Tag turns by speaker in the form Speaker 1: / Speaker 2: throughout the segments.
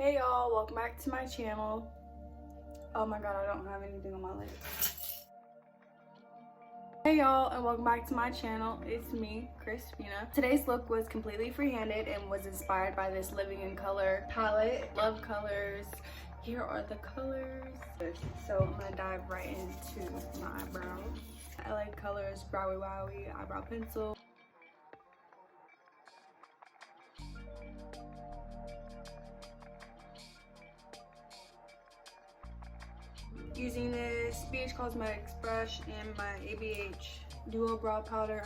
Speaker 1: Hey y'all, welcome back to my channel. Oh my god, I don't have anything on my legs. Hey y'all, and welcome back to my channel. It's me, Crispina. Today's look was completely freehanded and was inspired by this Living in Color palette. Love colors. Here are the colors. So I'm gonna dive right into my eyebrows. I like colors, browy wowie, eyebrow pencil. Using this BH Cosmetics brush and my ABH Duo Brow Powder.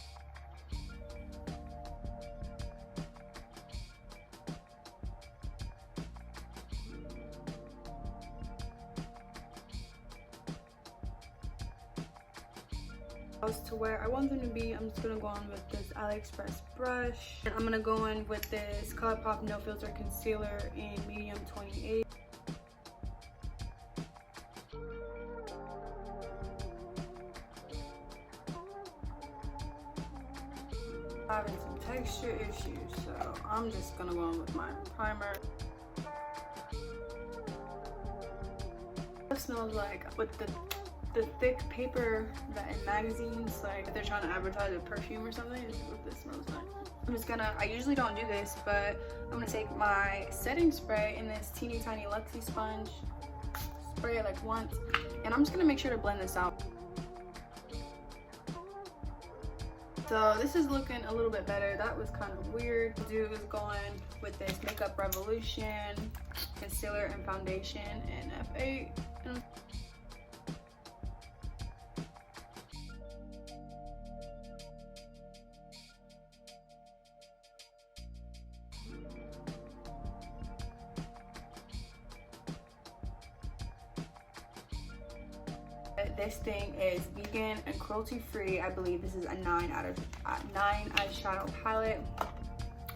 Speaker 1: To where I want them to be, I'm just gonna go on with this AliExpress brush. And I'm gonna go in with this ColourPop No Filter Concealer in medium 28. Having some texture issues, so I'm just gonna go on with my primer. It smells like with the thick paper that in magazines, like they're trying to advertise a perfume or something. This is what this smells like. I'm just gonna, I usually don't do this, but I'm gonna take my setting spray in this teeny tiny Luxie sponge, spray it like once, and I'm just gonna make sure to blend this out. So this is looking a little bit better. That was kind of weird. Do is going with this Makeup Revolution concealer and foundation in F8. This thing is vegan and cruelty free. I believe this is a 9 eyeshadow palette.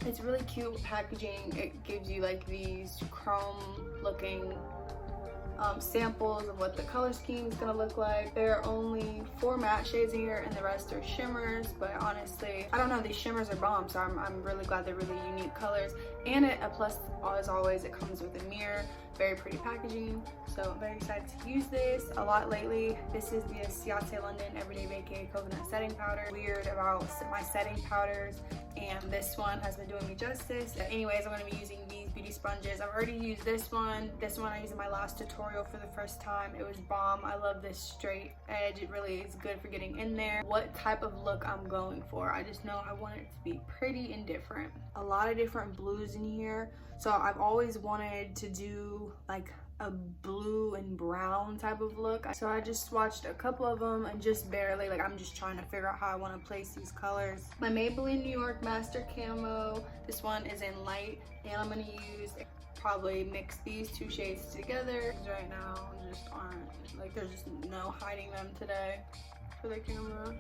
Speaker 1: It's really cute packaging. It gives you like these chrome looking samples of what the color scheme is gonna look like. There are only 4 matte shades in here and the rest are shimmers, but honestly, I don't know, these shimmers are bomb, so I'm really glad they're really unique colors. And plus, as always, it comes with a mirror. Very pretty packaging, so I'm very excited to use this a lot lately. This is the Ciate London Everyday Vacay Coconut Setting Powder. Weird about my setting powders, and this one has been doing me justice. Anyways, I'm going to be using these beauty sponges. I've already used this one. This one I used in my last tutorial for the first time. It was bomb. I love this straight edge. It really is good for getting in there. What type of look I'm going for, I just know I want it to be pretty and different. A lot of different blues in here. So I've always wanted to do like a blue and brown type of look. So I just swatched a couple of them and just barely, like I'm just trying to figure out how I want to place these colors. My Maybelline New York Master Camo. This one is in light, and I'm going to use, probably mix these 2 shades together. Right now just aren't, like there's just no hiding them today for the camera.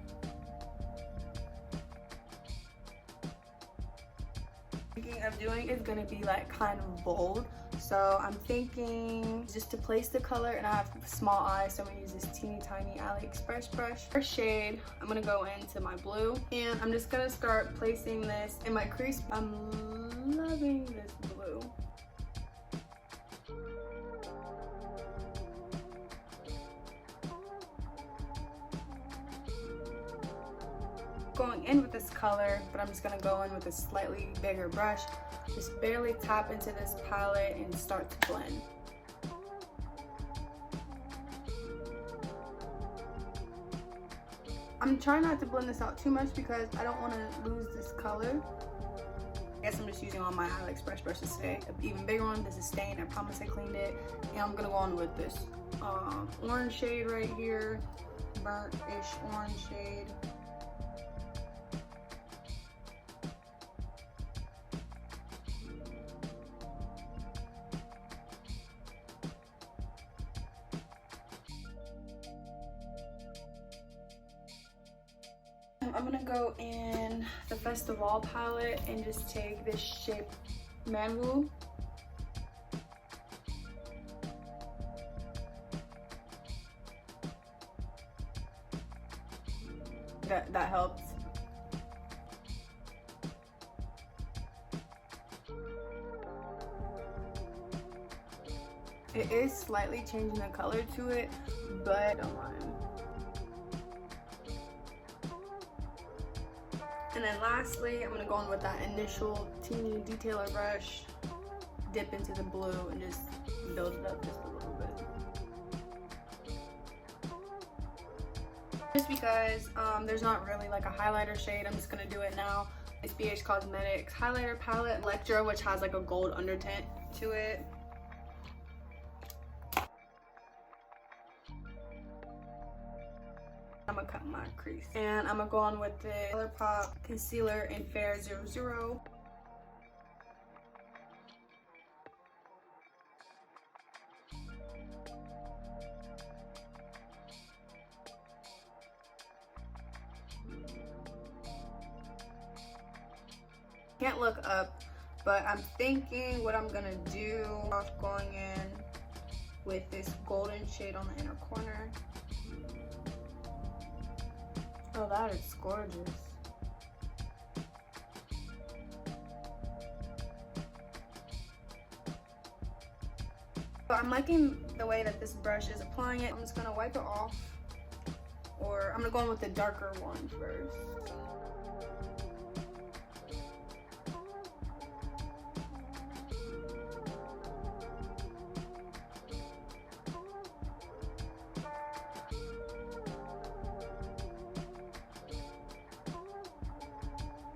Speaker 1: Thinking of doing is going to be like kind of bold, so I'm thinking just to place the color, and I have small eyes, so I'm going to use this teeny tiny AliExpress brush. First shade, I'm going to go into my blue, and I'm just going to start placing this in my crease. I'm loving this blue. Going in with this color, but I'm just gonna go in with a slightly bigger brush. Just barely tap into this palette and start to blend. I'm trying not to blend this out too much because I don't want to lose this color. I guess I'm just using all my AliExpress brushes today. An even bigger one. This is stained. I promise I cleaned it. And I'm gonna go on with this orange shade right here, burnt-ish orange shade. I'm gonna go in the Festival palette and just take this shape Manwu. That helps. It is slightly changing the color to it, but don't mind. And then lastly, I'm gonna go in with that initial teeny detailer brush, dip into the blue, and just build it up just a little bit. Just because there's not really like a highlighter shade, I'm just gonna do it now. It's BH Cosmetics highlighter palette Electra, which has like a gold undertint to it. I'm gonna cut my crease, and I'm gonna go on with the ColourPop concealer in Fair 00. Can't look up, but I'm thinking what I'm gonna do, going in with this golden shade on the inner corner. Oh, that is gorgeous. So I'm liking the way that this brush is applying it. I'm just gonna wipe it off, or I'm gonna go in with the darker one first.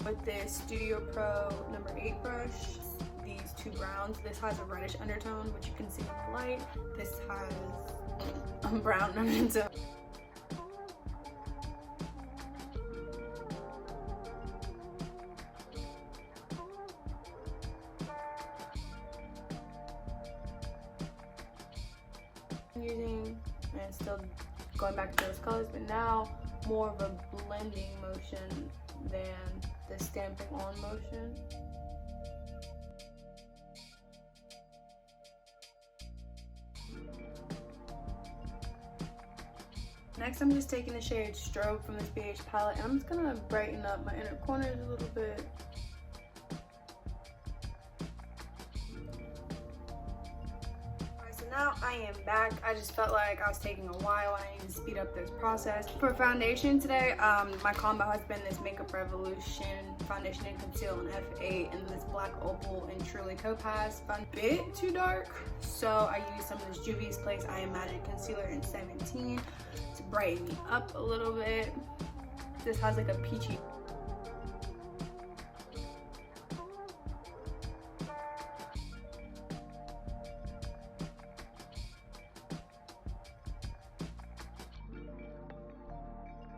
Speaker 1: With this Studio Pro number 8 brush, these two browns. This has a reddish undertone, which you can see in the light. This has a brown undertone. I'm using, and still going back to those colors, but now more of a blending motion than the stamping on motion. Next, I'm just taking the shade Strobe from this BH palette, and I'm just gonna brighten up my inner corners a little bit. Now I am back. I just felt like I was taking a while. I need to speed up this process. For foundation today, my combo has been this Makeup Revolution foundation and conceal in F8 and this black opal and Truly Topaz. A bit too dark, so I used some of this Juvia's Place I Am Magic concealer in 17 to brighten me up a little bit. This has like a peachy.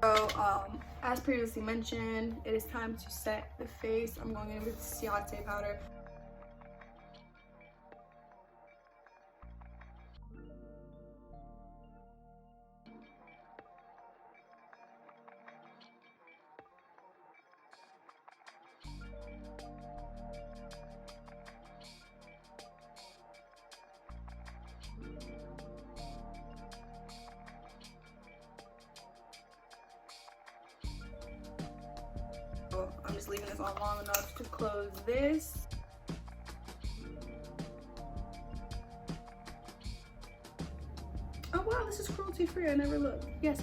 Speaker 1: So, as previously mentioned, it is time to set the face. I'm going in with Ciate powder. I'm just leaving this on long enough to close this. Oh wow, this is cruelty free. I never looked. Yes.